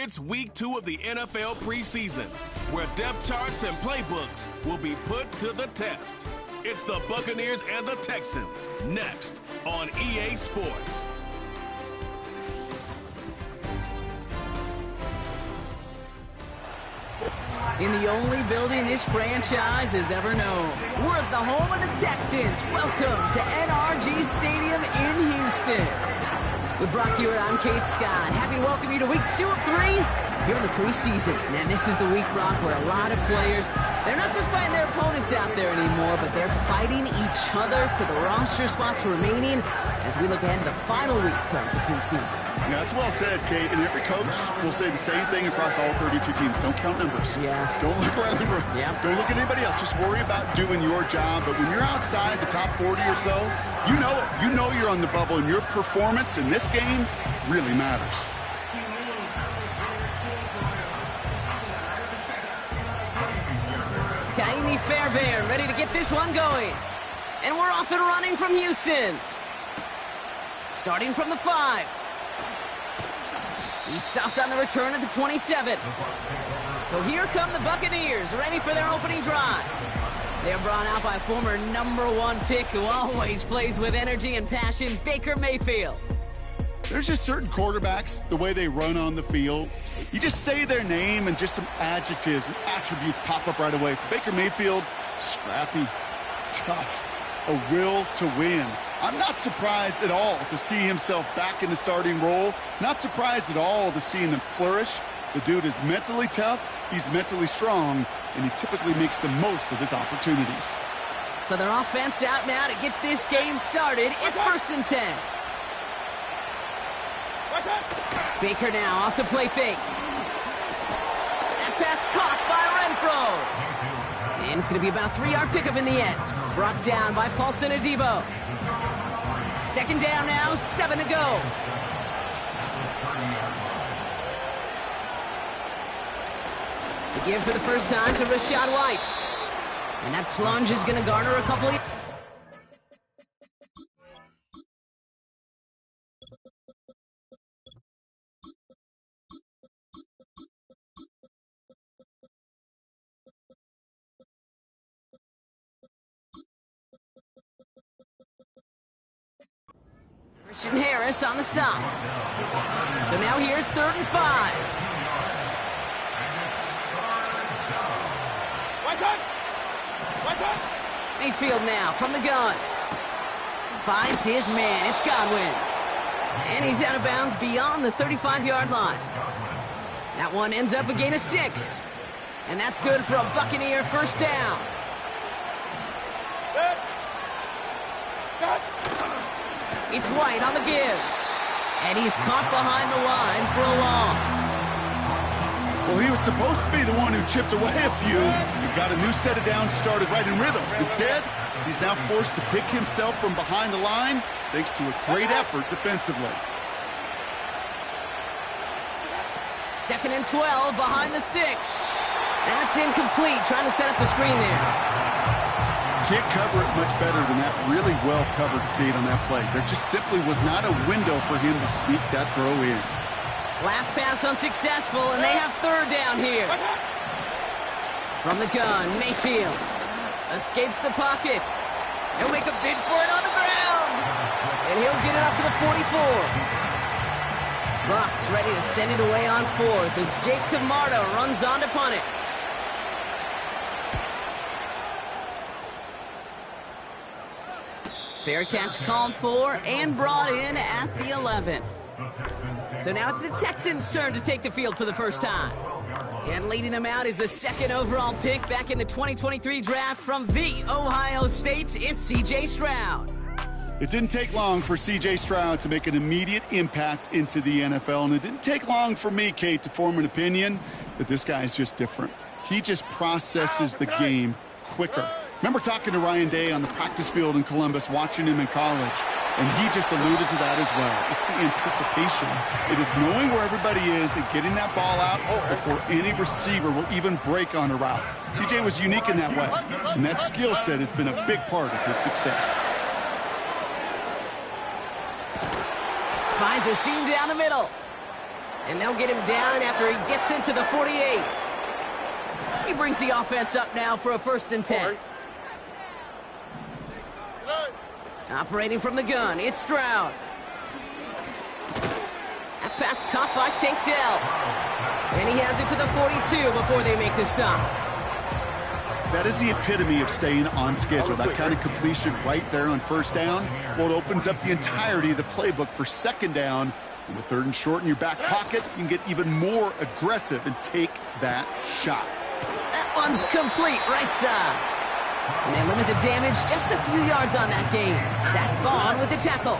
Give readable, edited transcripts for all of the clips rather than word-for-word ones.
It's week 2 of the NFL preseason, where depth charts and playbooks will be put to the test. It's the Buccaneers and the Texans, next on EA Sports. In the only building this franchise has ever known. We're at the home of the Texans. Welcome to NRG Stadium in Houston. With Brock Hewitt, I'm Kate Scott. Happy to welcome you to week 2 of 3 here in the preseason. And this is the week, Brock, where a lot of players, they're not just fighting their opponents out there anymore, but they're fighting each other for the roster spots remaining as we look ahead to the final week of the preseason. Yeah, that's well said, Kate. And every coach will say the same thing across all 32 teams. Don't count numbers. Yeah. Don't look around the room. Yeah. Don't look at anybody else. Just worry about doing your job. But when you're outside the top 40 or so, you know it. You know you're on the bubble, and your performance in this game really matters. Kaimi Fairbairn ready to get this one going. And we're off and running from Houston. Starting from the 5. He stopped on the return at the 27. So here come the Buccaneers, ready for their opening drive. They're brought out by former #1 pick who always plays with energy and passion, Baker Mayfield. There's just certain quarterbacks, the way they run on the field. You just say their name and just some adjectives and attributes pop up right away. For Baker Mayfield, scrappy, tough, a will to win. I'm not surprised at all to see himself back in the starting role. Not surprised at all to see him flourish. The dude is mentally tough, he's mentally strong, and he typically makes the most of his opportunities. So their offense out now to get this game started. It's 1st and 10. Baker now off the play fake. That pass caught by Renfro. And it's going to be about a 3-yard pickup in the end. Brought down by Paulson Adebo. 2nd down now, 7 to go. The give for the first time to Rachaad White. And that plunge is going to garner a couple of... Christian Harris on the stop. So now here's 3rd and 5. Mayfield now from the gun. Finds his man. It's Godwin. And he's out of bounds beyond the 35-yard line. That one ends up a gain of 6. And that's good for a Buccaneer 1st down. It's White on the give. And he's caught behind the line for a loss. Well, he was supposed to be the one who chipped away a few. He got a new set of downs started right in rhythm. Instead, he's now forced to pick himself from behind the line thanks to a great effort defensively. 2nd and 12 behind the sticks. That's incomplete, trying to set up the screen there. Can't cover it much better than that. Really well covered, Kate, on that play. There just simply was not a window for him to sneak that throw in. Last pass unsuccessful, and they have 3rd down here. From the gun, Mayfield escapes the pocket. He'll make a bid for it on the ground. And he'll get it up to the 44. Bucs ready to send it away on 4th as Jake Camarda runs on to punt it. Fair catch called for and brought in at the 11. So now it's the Texans' turn to take the field for the first time. And leading them out is the 2nd overall pick back in the 2023 draft from the Ohio State. It's C.J. Stroud. It didn't take long for C.J. Stroud to make an immediate impact into the NFL. And it didn't take long for me, Kate, to form an opinion that this guy is just different. He just processes the game quicker. Remember talking to Ryan Day on the practice field in Columbus, watching him in college, and he just alluded to that as well. It's the anticipation. It is knowing where everybody is and getting that ball out before any receiver will even break on a route. CJ was unique in that way, and that skill set has been a big part of his success. Finds a seam down the middle. And they'll get him down after he gets into the 48. He brings the offense up now for a 1st and 10. Operating from the gun, it's Stroud. That pass caught by Tank Dell. And he has it to the 42 before they make the stop. That is the epitome of staying on schedule. That kind of completion right there on 1st down. Well, it opens up the entirety of the playbook for 2nd down. And with 3rd and short in your back pocket, you can get even more aggressive and take that shot. That one's complete, right side. And they limit the damage just a few yards on that game. Zach Bond with the tackle.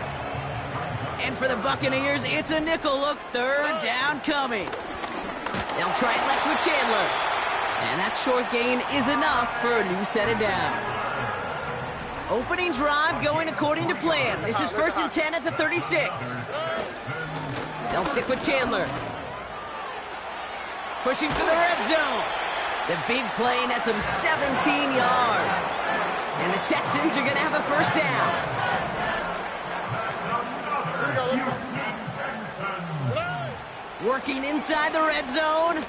And for the Buccaneers, it's a nickel look, 3rd down coming. They'll try it left with Chandler. And that short gain is enough for a new set of downs. Opening drive going according to plan. This is 1st and 10 at the 36. They'll stick with Chandler. Pushing for the red zone. The big play nets him 17 yards. And the Texans are going to have a 1st down. Working inside the red zone.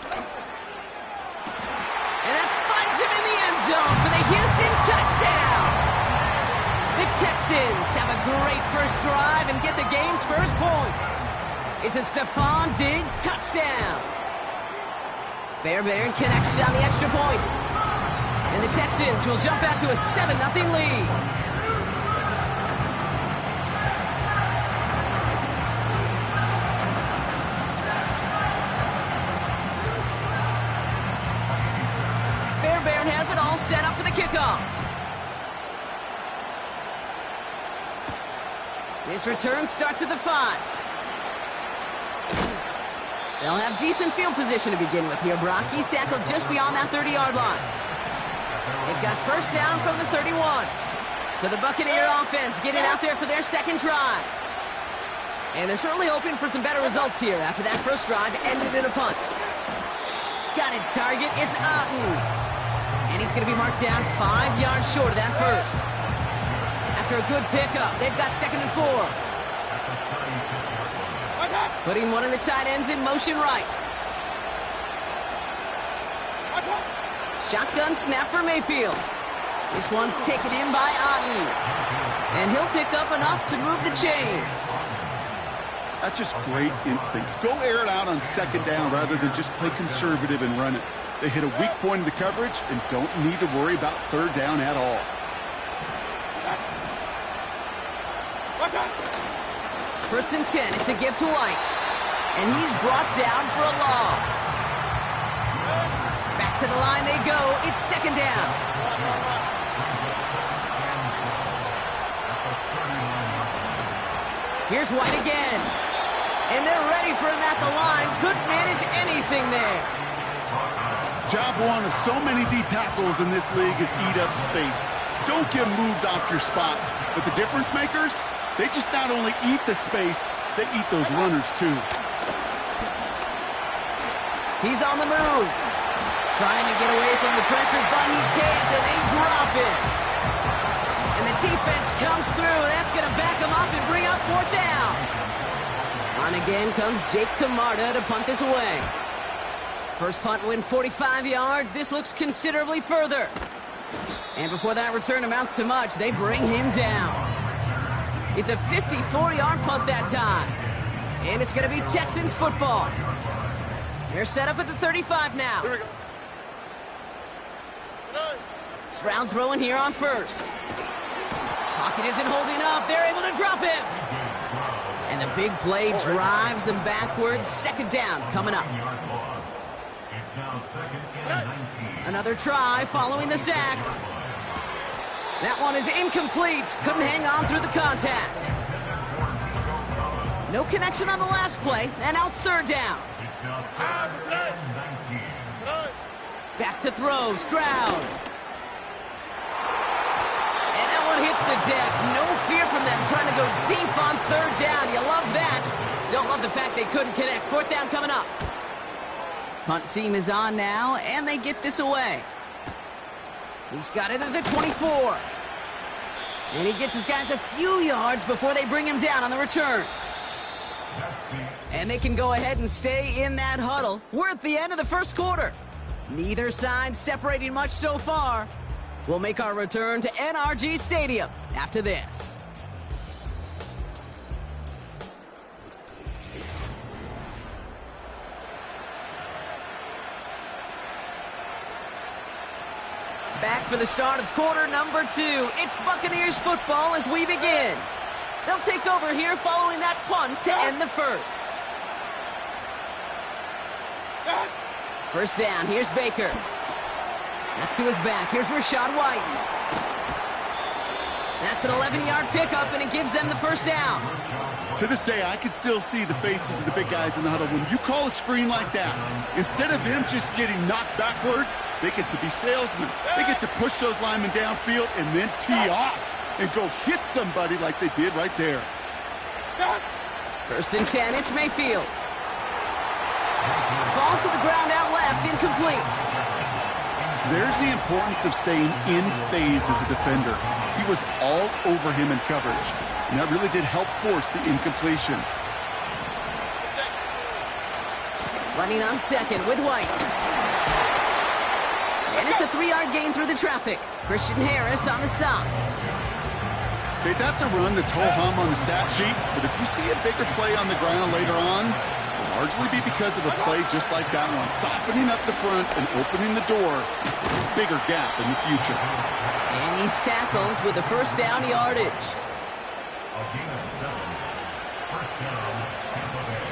And that finds him in the end zone for the Houston touchdown. The Texans have a great first drive and get the game's first points. It's a Stephon Diggs touchdown. Fairbairn connects on the extra point. And the Texans will jump out to a 7-0 lead. Fairbairn has it all set up for the kickoff. This return starts at the 5. They'll have decent field position to begin with here, Brock. He's tackled just beyond that 30-yard line. They've got 1st down from the 31. So the Buccaneer offense getting out there for their 2nd drive. And they're certainly hoping for some better results here after that 1st drive ended in a punt. Got his target. It's Otten. And he's going to be marked down 5 yards short of that 1st. After a good pickup, they've got 2nd and 4. Putting one of the tight ends in motion right. Shotgun snap for Mayfield. This one's taken in by Otten. And he'll pick up enough to move the chains. That's just great instincts. Go air it out on 2nd down rather than just play conservative and run it. They hit a weak point in the coverage and don't need to worry about 3rd down at all. 1st and 10, it's a give to White. And he's brought down for a loss. Back to the line they go. It's 2nd down. Here's White again. And they're ready for him at the line. Couldn't manage anything there. Job one of so many D tackles in this league is eat up space. Don't get moved off your spot. But the difference makers, they just not only eat the space, they eat those runners too. He's on the move. Trying to get away from the pressure, but he can't, and they drop it. And the defense comes through. That's going to back him up and bring up 4th down. On again comes Jake Camarda to punt this away. First punt win 45 yards. This looks considerably further. And before that return amounts to much, they bring him down. It's a 54-yard punt that time. And it's going to be Texans football. They're set up at the 35 now. Here we go. Stroud throwing here on 1st. Pocket isn't holding up. They're able to drop him. And the big play drives them backwards. 2nd down coming up. Another try following the sack. That one is incomplete. Couldn't hang on through the contact. No connection on the last play, and now it's 3rd down. Back to throw, Stroud. And that one hits the deck. No fear from them trying to go deep on 3rd down. You love that. Don't love the fact they couldn't connect. 4th down coming up. Punt team is on now, and they get this away. He's got it at the 24. And he gets his guys a few yards before they bring him down on the return. And they can go ahead and stay in that huddle. We're at the end of the first quarter. Neither side separating much so far. We'll make our return to NRG Stadium after this. Back for the start of quarter number 2. It's Buccaneers football as we begin. They'll take over here following that punt to end the first. First down, here's Baker. That's to his back. Here's Rashad White. That's an 11-yard pickup, and it gives them the first down. To this day, I can still see the faces of the big guys in the huddle. When you call a screen like that, instead of them just getting knocked backwards, they get to be salesmen. They get to push those linemen downfield and then tee off and go hit somebody like they did right there. First and 10, it's Mayfield. Falls to the ground out left, incomplete. There's the importance of staying in phase as a defender. He was all over him in coverage, and that really did help force the incompletion. Running on second with White. And it's a 3-yard gain through the traffic. Christian Harris on the stop. Okay, that's a run that's ho-hum on the stat sheet, but if you see a bigger play on the ground later on, it'll largely be because of a play just like that one, softening up the front and opening the door for a bigger gap in the future. And he's tackled with the first down yardage. A gain of 7. First down, Tampa Bay.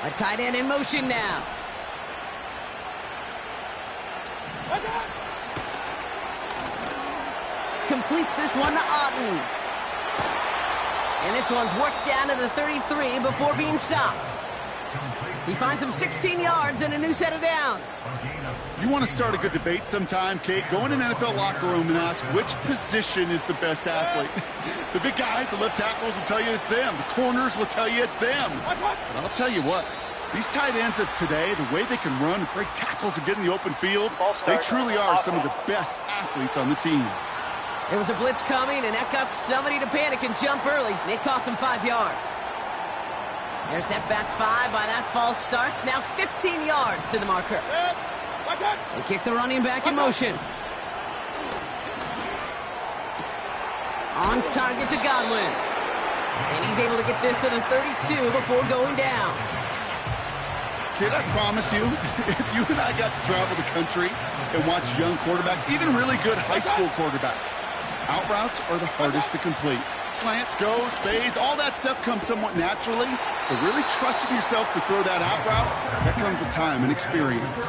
A tight end in motion now. Completes this one to Otten. And this one's worked down to the 33 before being stopped. He finds him 16 yards and a new set of downs. You want to start a good debate sometime, Kate? Go in an NFL locker room and ask which position is the best athlete. The big guys, the left tackles will tell you it's them. The corners will tell you it's them. But I'll tell you what, these tight ends of today, the way they can run and break tackles and get in the open field, they truly are some of the best athletes on the team. There was a blitz coming, and that got somebody to panic and jump early. It cost him 5 yards. They're set back 5 by that false start. Now 15 yards to the marker. They kick the running back in motion. On target to Godwin. And he's able to get this to the 32 before going down. Kid, I promise you, if you and I got to travel the country and watch young quarterbacks, even really good high school quarterbacks, out routes are the hardest to complete. Slants, goes, fades, all that stuff comes somewhat naturally, but really trusting yourself to throw that out route, that comes with time and experience.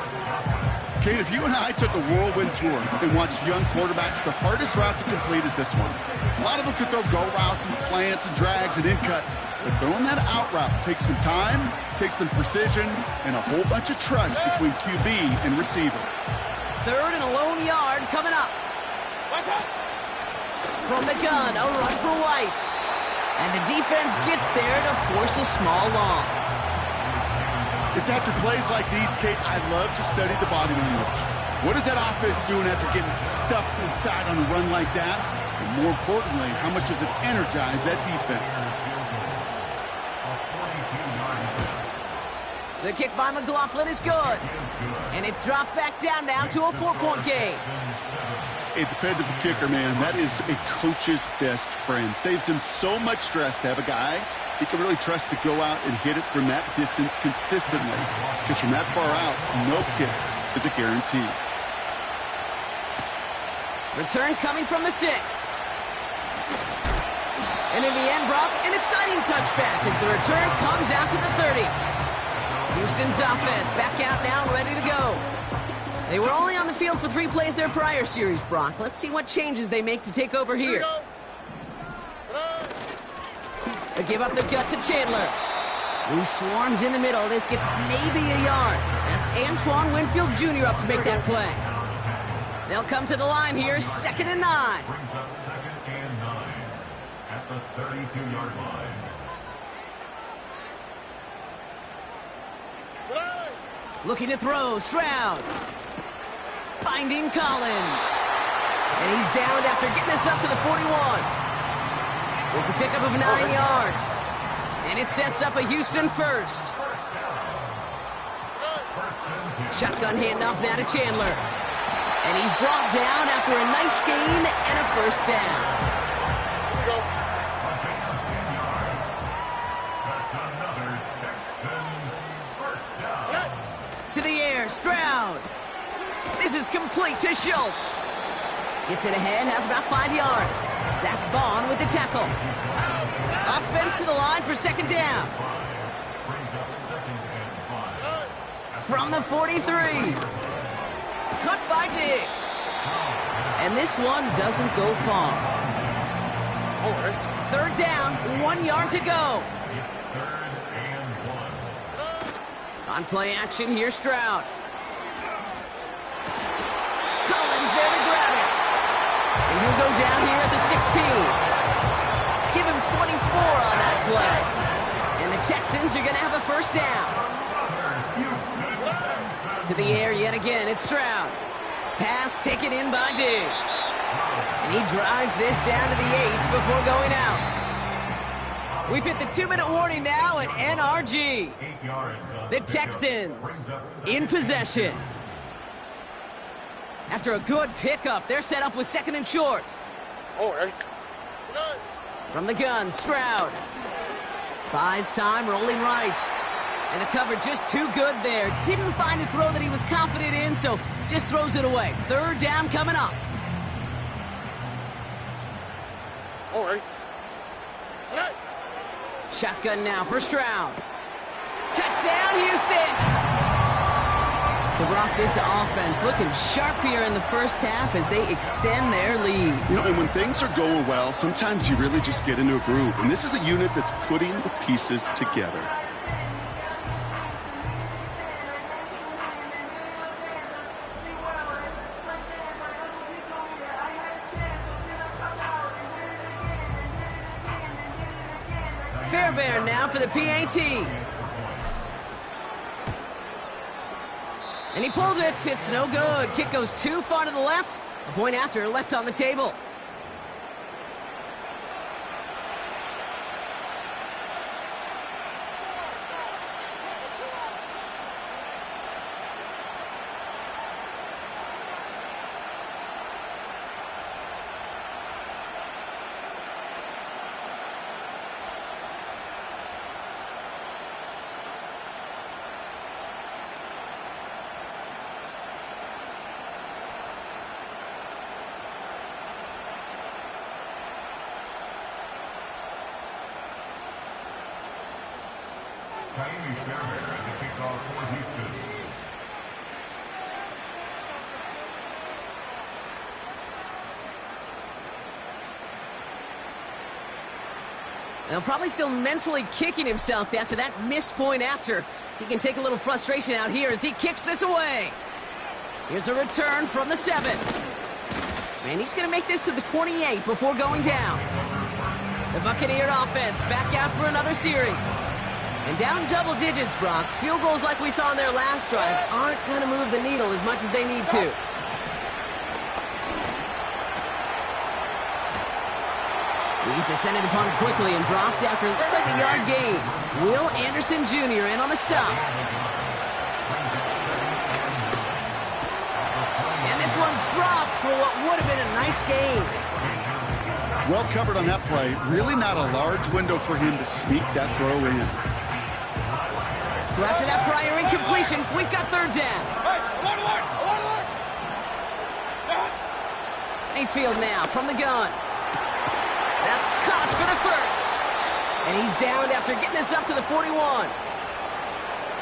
Kate, if you and I took a whirlwind tour and watched young quarterbacks, the hardest route to complete is this one. A lot of them could throw go routes and slants and drags and in cuts, but throwing that out route takes some time, takes some precision, and a whole bunch of trust between QB and receiver. Third and a lone yard coming up. From the gun, a run for White. And the defense gets there to force a small loss. It's after plays like these, Kate, I love to study the body language. What is that offense doing after getting stuffed inside on a run like that? And more importantly, how much does it energize that defense? The kick by McLaughlin is good. And it's dropped back down now to a 4-point game. A dependable kicker, man, that is a coach's best friend. Saves him so much stress to have a guy he can really trust to go out and hit it from that distance consistently. Because from that far out, no kick is a guarantee. Return coming from the 6. And in the end, Brock, an exciting touchback as the return comes out to the 30. Houston's offense back out now and ready to go. They were only on the field for 3 plays their prior series, Brock. Let's see what changes they make to take over here. They give up the gut to Chandler, who swarms in the middle. This gets maybe a yard. That's Antoine Winfield Jr. up to make that play. They'll come to the line here, 2nd and 9. Brings up 2nd and 9 at the 32-yard line. Looking to throw, Stroud. Finding Collins. And he's downed after getting this up to the 41. It's a pickup of 9 yards. And it sets up a Houston first. Shotgun handoff now to Chandler. And he's brought down after a nice gain and a first down. To the air, Stroud. This is complete to Schultz. Gets it ahead, has about 5 yards. Zach Bond with the tackle. Offense to the line for second down. From the 43. Cut by Diggs. And this one doesn't go far. Third down, 1 yard to go. On play action, here's Stroud. Collins there to grab it. And he'll go down here at the 16. Give him 24 on that play. And the Texans are going to have a first down. To the air yet again, it's Stroud. Pass taken in by Diggs. And he drives this down to the 8 before going out. We've hit the 2-minute warning now at NRG. The Texans in possession. After a good pickup, they're set up with second and short. From the gun, Stroud. Buys time, rolling right. And the cover just too good there. Didn't find a throw that he was confident in, so just throws it away. Third down coming up. Shotgun now for Stroud. Touchdown, Houston! So, Brock, this offense looking sharp here in the first half as they extend their lead. You know, and when things are going well, sometimes you really just get into a groove. And this is a unit that's putting the pieces together. Fairbairn now for the PAT. And he pulled it. It's no good. Kick goes too far to the left. A point after, left on the table. Now probably still mentally kicking himself after that missed point after. He can take a little frustration out here as he kicks this away. Here's a return from the 7. And he's going to make this to the 28 before going down. The Buccaneer offense back out for another series. And down double digits, Brock. Field goals like we saw in their last drive aren't going to move the needle as much as they need to. He's descended upon quickly and dropped after looks like a yard gain. Will Anderson Jr. in on the stop. And this one's dropped for what would have been a nice gain. Well covered on that play. Really not a large window for him to sneak that throw in. So after that prior incompletion, we've got third down. Mayfield now from the gun. That's caught for the first. And he's downed after getting this up to the 41.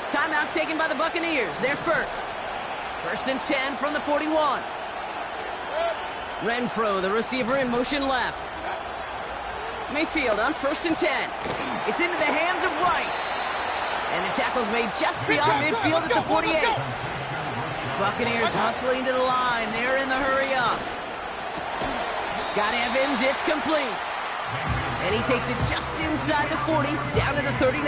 Timeout taken by the Buccaneers. They're first. First and 10 from the 41. Renfro, the receiver, in motion left. Mayfield on first and 10. It's into the hands of Wright. And the tackle's made just beyond midfield at the 48. Buccaneers hustling to the line. They're in the hurry up. Got Evans. It's complete. And he takes it just inside the 40, down to the 39.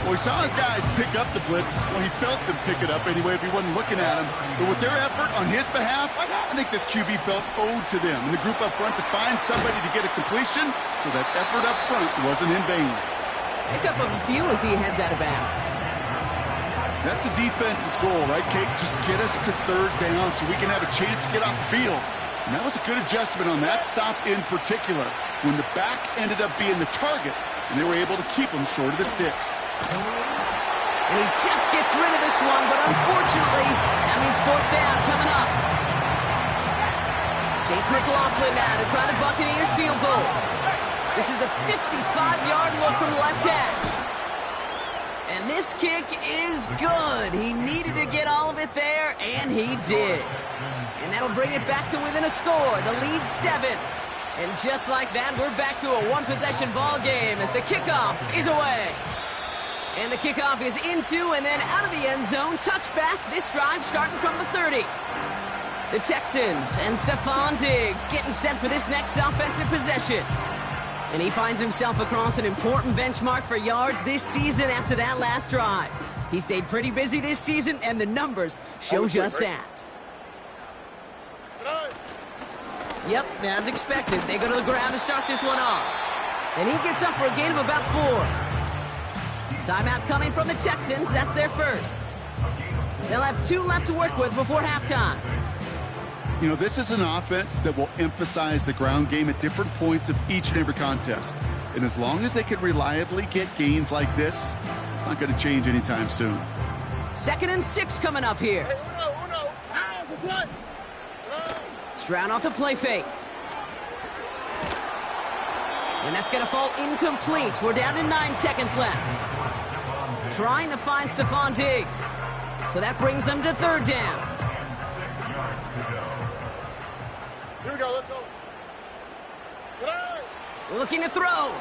Well, he saw his guys pick up the blitz. Well, he felt them pick it up anyway if he wasn't looking at him. But with their effort on his behalf, I think this QB felt owed to them and the group up front to find somebody to get a completion, so that effort up front wasn't in vain. Pick up a few as he heads out of bounds. That's a defense's goal, right, Kate? Just get us to third down so we can have a chance to get off the field. And that was a good adjustment on that stop in particular, when the back ended up being the target, and they were able to keep him short of the sticks. And he just gets rid of this one, but unfortunately, that means fourth down coming up. Chase McLaughlin now to try the Buccaneers field goal. This is a 55-yard look from the left hash. And this kick is good. He needed to get all of it there, and he did. And that'll bring it back to within a score. The lead 7. And just like that, we're back to a one-possession ball game as the kickoff is away. And the kickoff is into and then out of the end zone. Touchback. This drive starting from the 30. The Texans and Stephon Diggs getting set for this next offensive possession. And he finds himself across an important benchmark for yards this season after that last drive. He stayed pretty busy this season, and the numbers show just that. Yep, as expected, they go to the ground to start this one off. And he gets up for a gain of about 4. Timeout coming from the Texans. That's their first. They'll have 2 left to work with before halftime. You know, this is an offense that will emphasize the ground game at different points of each and every contest. And as long as they can reliably get gains like this, it's not going to change anytime soon. 2nd and 6 coming up here. Stroud off the play fake. And that's going to fall incomplete. We're down to 9 seconds left. Trying to find Stephon Diggs. So that brings them to 3rd down. Here we go, let's go. Looking to throw.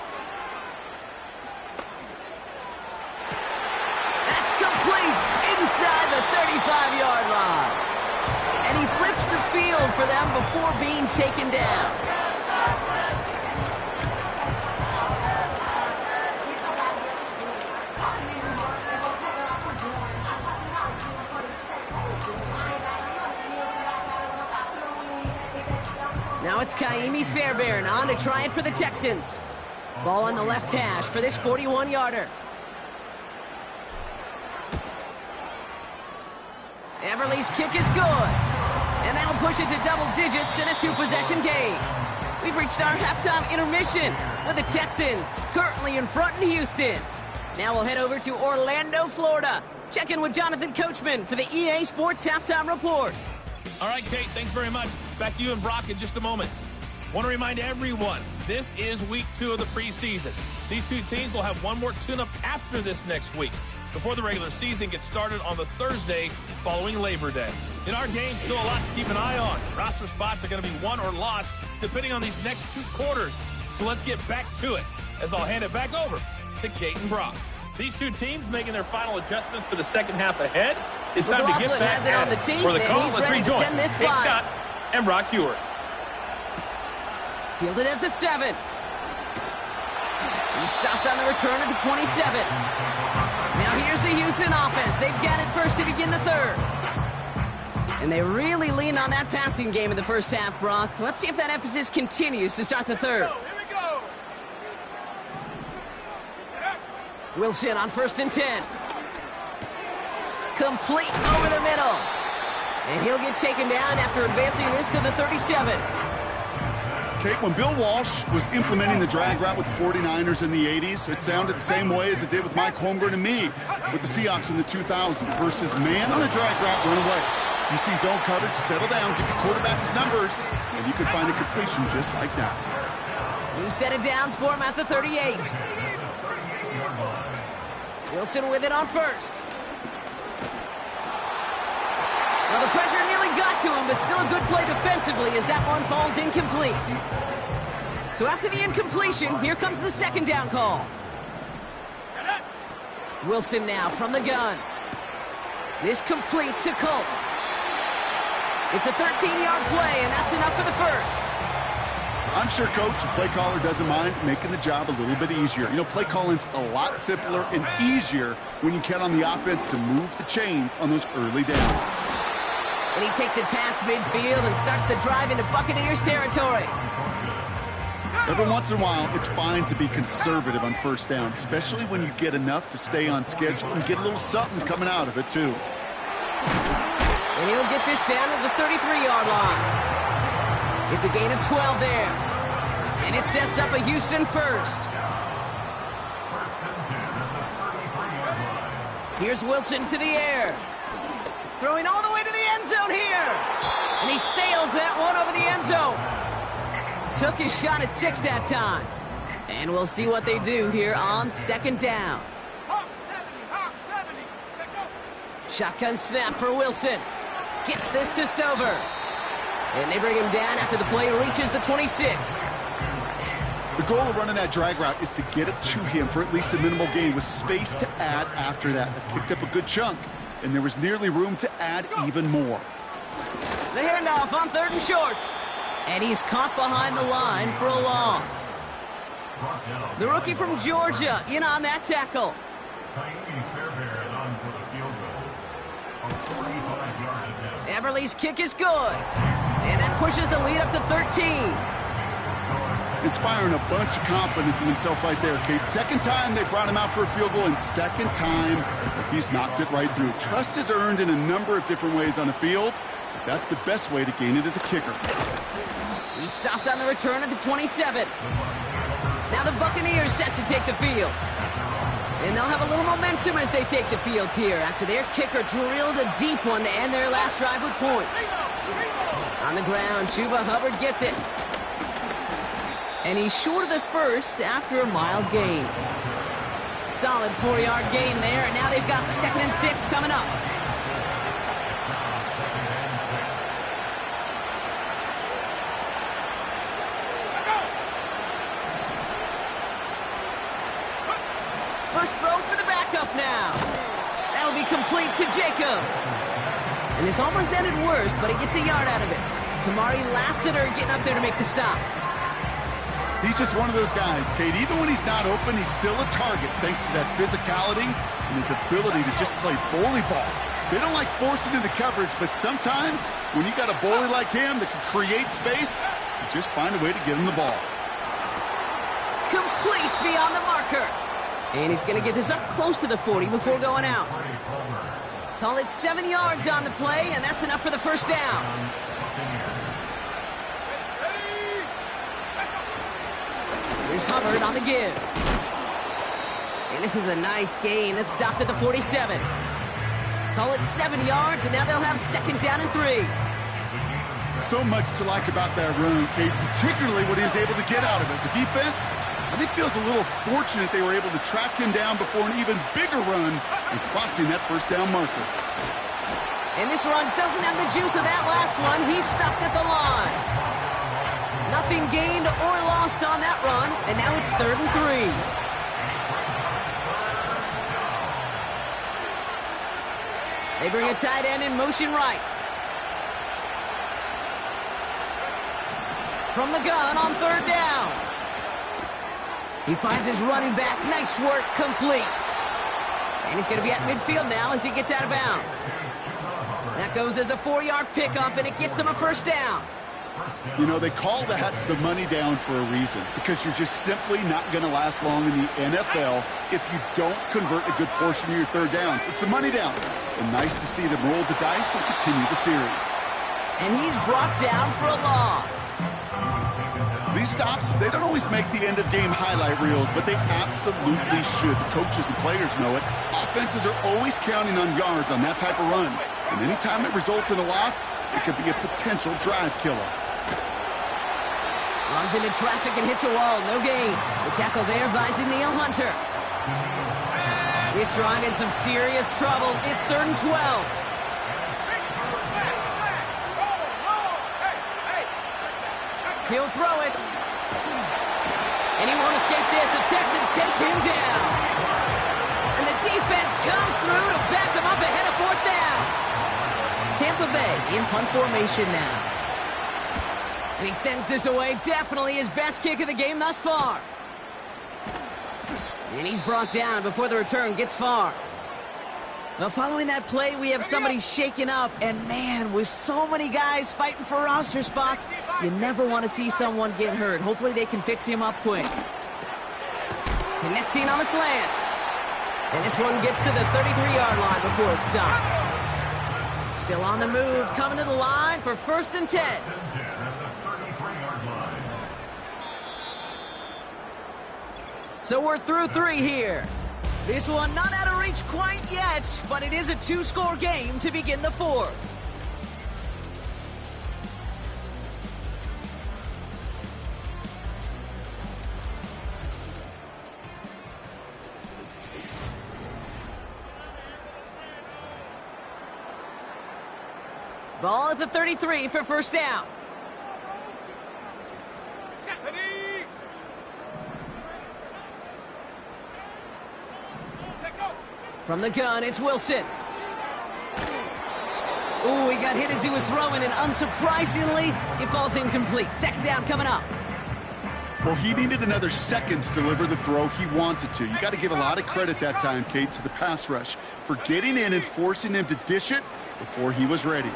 That's complete inside the 35-yard line. And he flips the field for them before being taken down. Now it's Kaimi Fairbairn on to try it for the Texans. Ball on the left hash for this 41-yarder. Everly's kick is good. And that'll push it to double digits in a 2-possession game. We've reached our halftime intermission with the Texans currently in front in Houston. Now we'll head over to Orlando, Florida. Check in with Jonathan Coachman for the EA Sports Halftime Report. All right, Kate, thanks very much. Back to you and Brock in just a moment. Want to remind everyone, this is week 2 of the preseason. These 2 teams will have one more tune-up after this next week, before the regular season gets started on the Thursday following Labor Day. In our game, still a lot to keep an eye on. Roster spots are going to be won or lost depending on these next 2 quarters. So let's get back to it, as I'll hand it back over to Kate and Brock. These 2 teams making their final adjustment for the second half ahead. It's time to get back at it. For the call, let's rejoin Kate Scott and Brock Hewer. Fielded at the 7. He stopped on the return at the 27. Now here's the Houston offense. They've got it first to begin the 3rd. And they really leaned on that passing game in the first half, Brock. Let's see if that emphasis continues to start the 3rd. Here we go. Wilson on 1st and 10. Complete over the middle. And he'll get taken down after advancing this to the 37. Kate, when Bill Walsh was implementing the drag route with the 49ers in the 80s, it sounded the same way as it did with Mike Holmgren and me with the Seahawks in the 2000s versus man on a drag route, run away. You see zone coverage, settle down, give your quarterback his numbers, and you can find a completion just like that. New set of downs for him at the 38. Wilson with it on 1st. Well, the pressure nearly got to him, but still a good play defensively as that one falls incomplete. So after the incompletion, here comes the 2nd down call. Wilson now from the gun. This complete to Colt. It's a 13-yard play, and that's enough for the 1st. I'm sure coach and play caller doesn't mind making the job a little bit easier. You know, play calling's a lot simpler and easier when you count on the offense to move the chains on those early downs. And he takes it past midfield and starts the drive into Buccaneers territory. Every once in a while, it's fine to be conservative on first down, especially when you get enough to stay on schedule and get a little something coming out of it, too. And he'll get this down to the 33-yard line. It's a gain of 12 there. And it sets up a Houston first. Here's Wilson to the air. Throwing all the way to the end zone here. And he sails that one over the end zone. Took his shot at 6 that time. And we'll see what they do here on second down. Hawk 70. Check out. Shotgun snap for Wilson. Gets this to Stover. And they bring him down after the play reaches the 26. The goal of running that drag route is to get it to him for at least a minimal gain with space to add after that. They picked up a good chunk, and there was nearly room to add even more. The handoff on 3rd and short. And he's caught behind the line for a loss. The rookie from Georgia in on that tackle. Everly's kick is good. And that pushes the lead up to 13. Inspiring a bunch of confidence in himself right there, Kate. Second time they brought him out for a field goal, and second time he's knocked it right through. Trust is earned in a number of different ways on the field, but that's the best way to gain it as a kicker. He stopped on the return at the 27. Now the Buccaneers set to take the field. And they'll have a little momentum as they take the field here after their kicker drilled a deep one to end their last drive with points. On the ground, Chuba Hubbard gets it. And he's short of the first after a mild gain. Solid 4-yard gain there, and now they've got 2nd and 6 coming up. First throw for the backup now. That'll be complete to Jacobs. And this almost ended worse, but he gets a yard out of it. Kamari Lassiter getting up there to make the stop. He's just one of those guys, Kate. Even when he's not open, he's still a target thanks to that physicality and his ability to just play bully ball. They don't like forcing into coverage, but sometimes when you got a bully like him that can create space, you just find a way to get him the ball. Complete beyond the marker. And he's going to get this up close to the 40 before going out. Call it 7 yards on the play, and that's enough for the first down. Here's Hubbard on the give. And this is a nice gain that stopped at the 47. Call it 7 yards, and now they'll have 2nd down and 3. So much to like about that run, Kate, particularly what he was able to get out of it. The defense, I think, feels a little fortunate they were able to track him down before an even bigger run and crossing that first down marker. And this run doesn't have the juice of that last one. He's stopped at the line. Nothing gained or lost on that run, and now it's 3rd and 3. They bring a tight end in motion right. From the gun on 3rd down. He finds his running back. Nice work, complete. And he's going to be at midfield now as he gets out of bounds. That goes as a 4-yard pickup, and it gets him a first down. You know, they call that the money down for a reason, because you're just simply not going to last long in the NFL if you don't convert a good portion of your 3rd downs. It's the money down. And nice to see them roll the dice and continue the series. And he's brought down for a loss. These stops, they don't always make the end-of-game highlight reels, but they absolutely should. The coaches and players know it. Offenses are always counting on yards on that type of run. And anytime it results in a loss, it could be a potential drive killer. Runs into traffic and hits a wall. No gain. The tackle there by Daniil Hunter. This drive in some serious trouble. It's 3rd and 12. He'll throw it. And he won't escape this. The Texans take him down. And the defense comes through to back him up ahead of 4th down. Tampa Bay in punt formation now. And he sends this away. Definitely his best kick of the game thus far. And he's brought down before the return gets far. Now, following that play, we have somebody shaken up. And, man, with so many guys fighting for roster spots, you never want to see someone get hurt. Hopefully they can fix him up quick. Connecting on the slant. And this one gets to the 33-yard line before it's stopped. Still on the move, coming to the line for 1st and 10. So we're through 3 here. This one not out of reach quite yet, but it is a 2-score game to begin the 4th. Ball at the 33 for 1st down. From the gun, it's Wilson. Ooh, he got hit as he was throwing, and unsurprisingly, it falls incomplete. 2nd down coming up. Well, he needed another second to deliver the throw he wanted to. You got to give a lot of credit that time, Kate, to the pass rush for getting in and forcing him to dish it before he was ready.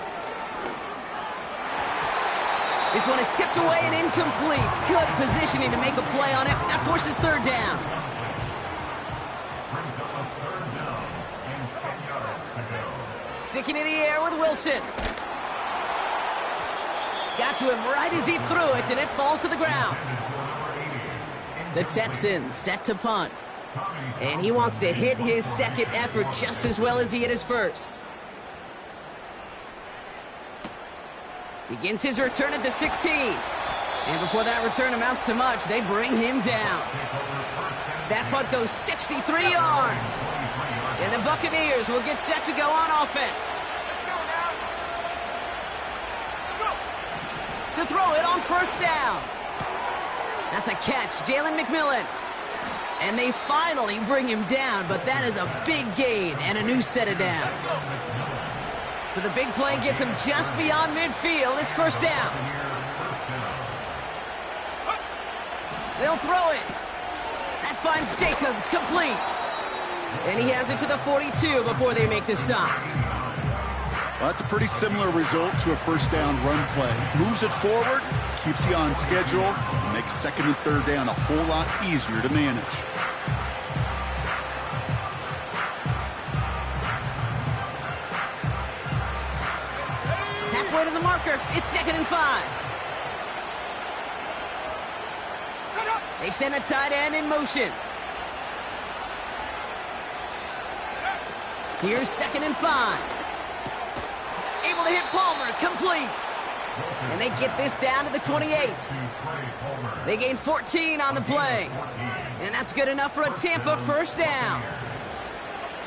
This one is tipped away and incomplete. Good positioning to make a play on it. That forces 3rd down. Sticking in the air with Wilson. Got to him right as he threw it, and it falls to the ground. The Texans set to punt. And he wants to hit his 2nd effort just as well as he hit his 1st. Begins his return at the 16. And before that return amounts to much, they bring him down. That punt goes 63 yards. And the Buccaneers will get set to go on offense. To throw it on 1st down. That's a catch, Jalen McMillan. And they finally bring him down, but that is a big gain and a new set of downs. So the big play gets him just beyond midfield. It's 1st down. They'll throw it. That finds Jacobs complete. And he has it to the 42 before they make the stop. Well, that's a pretty similar result to a 1st down run play. Moves it forward, keeps you on schedule, and makes 2nd and 3rd down a whole lot easier to manage. Halfway to the marker, it's 2nd and 5. They send a tight end in motion. Here's 2nd and 5. Able to hit Palmer, complete. And they get this down to the 28. They gain 14 on the play. And that's good enough for a Tampa 1st down.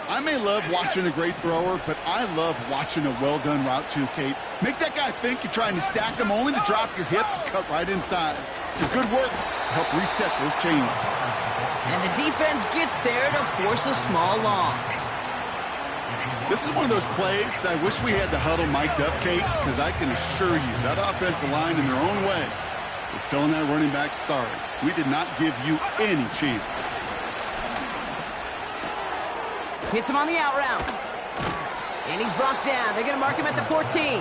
I may love watching a great thrower, but I love watching a well-done route too, Kate. Make that guy think you're trying to stack him only to drop your hips and cut right inside. It's a good work to help reset those chains. And the defense gets there to force a small loss. This is one of those plays that I wish we had the huddle mic'd up, Kate, because I can assure you that offensive line in their own way is telling that running back, sorry, we did not give you any chance. Hits him on the out route. And he's brought down. They're going to mark him at the 14.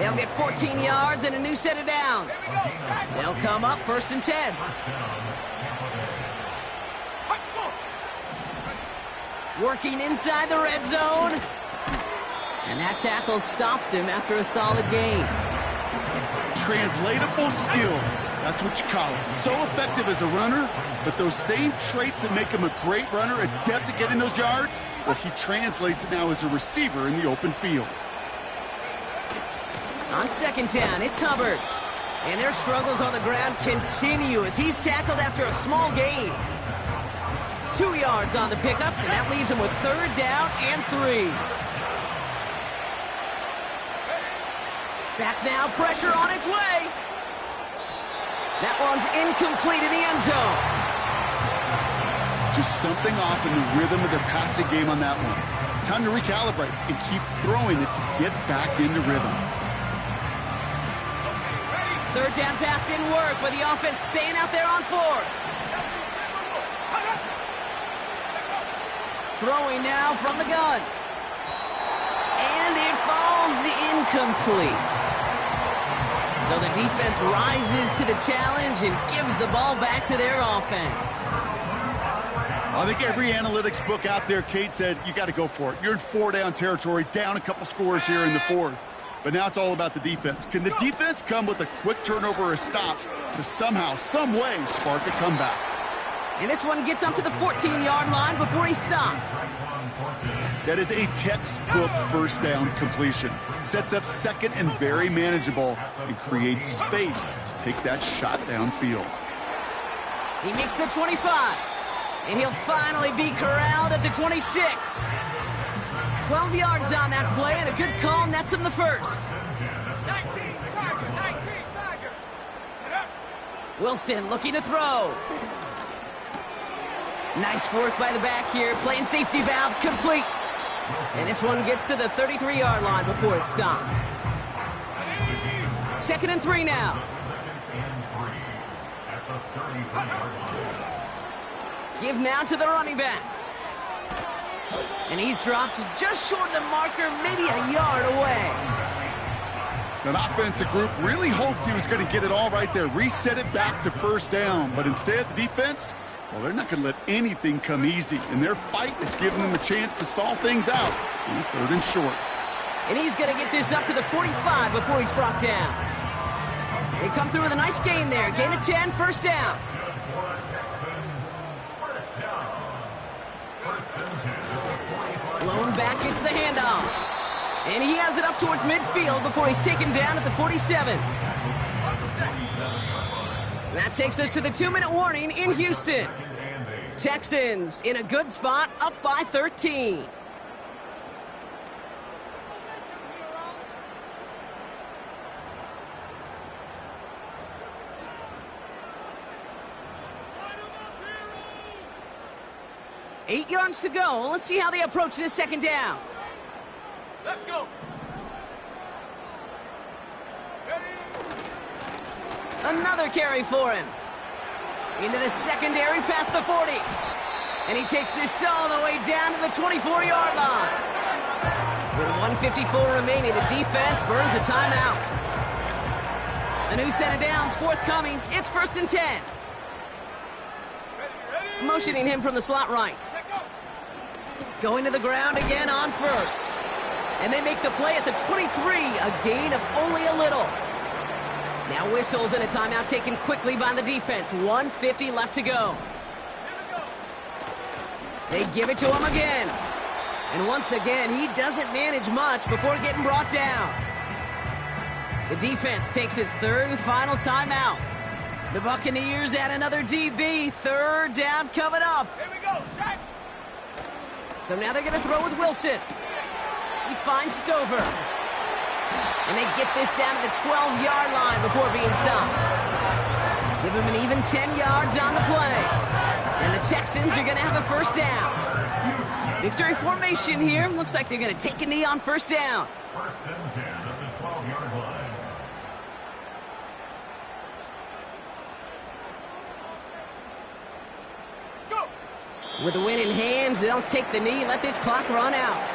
They'll get 14 yards and a new set of downs. They'll come up 1st and 10. Working inside the red zone. And that tackle stops him after a solid gain. Translatable skills. That's what you call it. So effective as a runner, but those same traits that make him a great runner, adept at getting those yards, well, he translates it now as a receiver in the open field. On 2nd down, it's Hubbard. And their struggles on the ground continue as he's tackled after a small gain. 2 yards on the pickup, and that leaves him with 3rd down and 3. Back now, pressure on its way. That one's incomplete in the end zone. Just something off in the rhythm of the passing game on that one. Time to recalibrate and keep throwing it to get back into rhythm. Third down pass didn't work, but the offense staying out there on fourth. Throwing now from the gun. And it falls incomplete. So the defense rises to the challenge and gives the ball back to their offense. I think every analytics book out there, Kate, said you got to go for it. You're in 4-down territory, down a couple scores here in the fourth. But now it's all about the defense. Can the defense come with a quick turnover or a stop to somehow, some way, spark a comeback? And this one gets up to the 14-yard line before he's stopped. That is a textbook first down completion. Sets up second and very manageable and creates space to take that shot downfield. He makes the 25. And he'll finally be corralled at the 26. 12 yards on that play, and a good call nets him the first. 19, Tiger. Wilson looking to throw. Nice work by the back here, playing safety valve complete. And this one gets to the 33-yard line before it's stopped. 2nd and 3 now. Give now to the running back. And he's dropped just short of the marker, maybe a yard away. That offensive group really hoped he was going to get it all right there, reset it back to first down. But instead, the defense, well, they're not going to let anything come easy. And their fight is giving them a chance to stall things out in 3rd and short. And he's going to get this up to the 45 before he's brought down. They come through with a nice gain there. Gain of 10, first down. Blown back gets the handoff. And he has it up towards midfield before he's taken down at the 47. That takes us to the 2-minute warning in Houston. Texans in a good spot, up by 13. Eight yards to go. Let's see how they approach this second down. Let's go. Another carry for him. Into the secondary past the 40. And he takes this all the way down to the 24-yard line. With 1:54 remaining, the defense burns a timeout. A new set of downs forthcoming. It's 1st and 10. Motioning him from the slot right. Going to the ground again on first. And they make the play at the 23, a gain of only a little. Now whistles and a timeout taken quickly by the defense. 1:50 left to go. They give it to him again. And once again, he doesn't manage much before getting brought down. The defense takes its 3rd and final timeout. The Buccaneers add another DB. 3rd down coming up. Here we go, Shaq. So now they're going to throw with Wilson. He finds Stover. And they get this down to the 12-yard line before being stopped. Give him an even 10 yards on the play. And the Texans are going to have a first down. Victory formation here. Looks like they're going to take a knee on first down. 1st and 10 at the 12-yard line. With the win in hands, they'll take the knee and let this clock run out.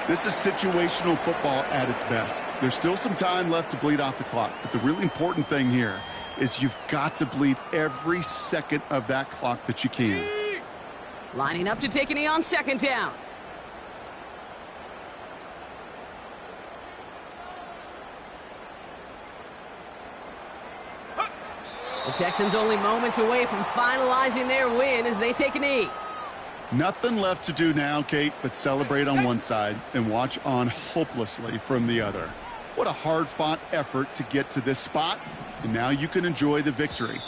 This is situational football at its best. There's still some time left to bleed off the clock, but the really important thing here is you've got to bleed every second of that clock that you can. Lining up to take a knee on 2nd down. The Texans only moments away from finalizing their win as they take a knee. Nothing left to do now, Kate, but celebrate on one side and watch on hopelessly from the other. What a hard-fought effort to get to this spot, and now you can enjoy the victory.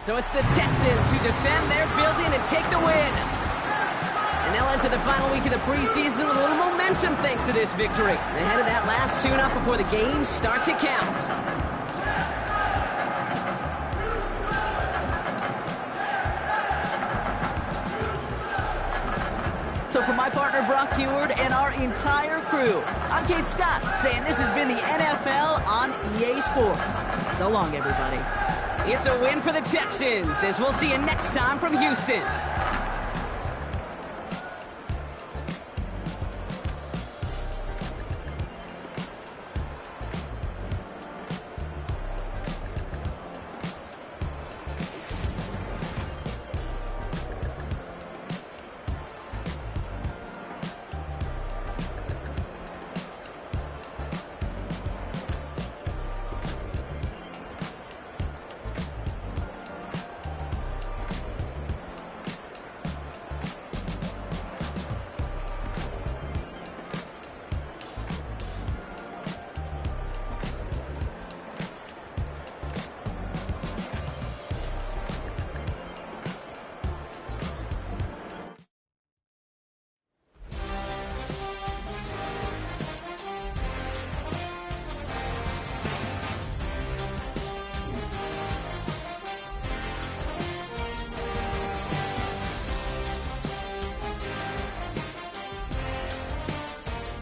So it's the Texans who defend their building and take the win. And they'll enter the final week of the preseason with a little momentum thanks to this victory. Ahead of that last tune-up before the games start to count. So for my partner, Brock Heward, and our entire crew, I'm Kate Scott, saying this has been the NFL on EA Sports. So long, everybody. It's a win for the Texans, as we'll see you next time from Houston.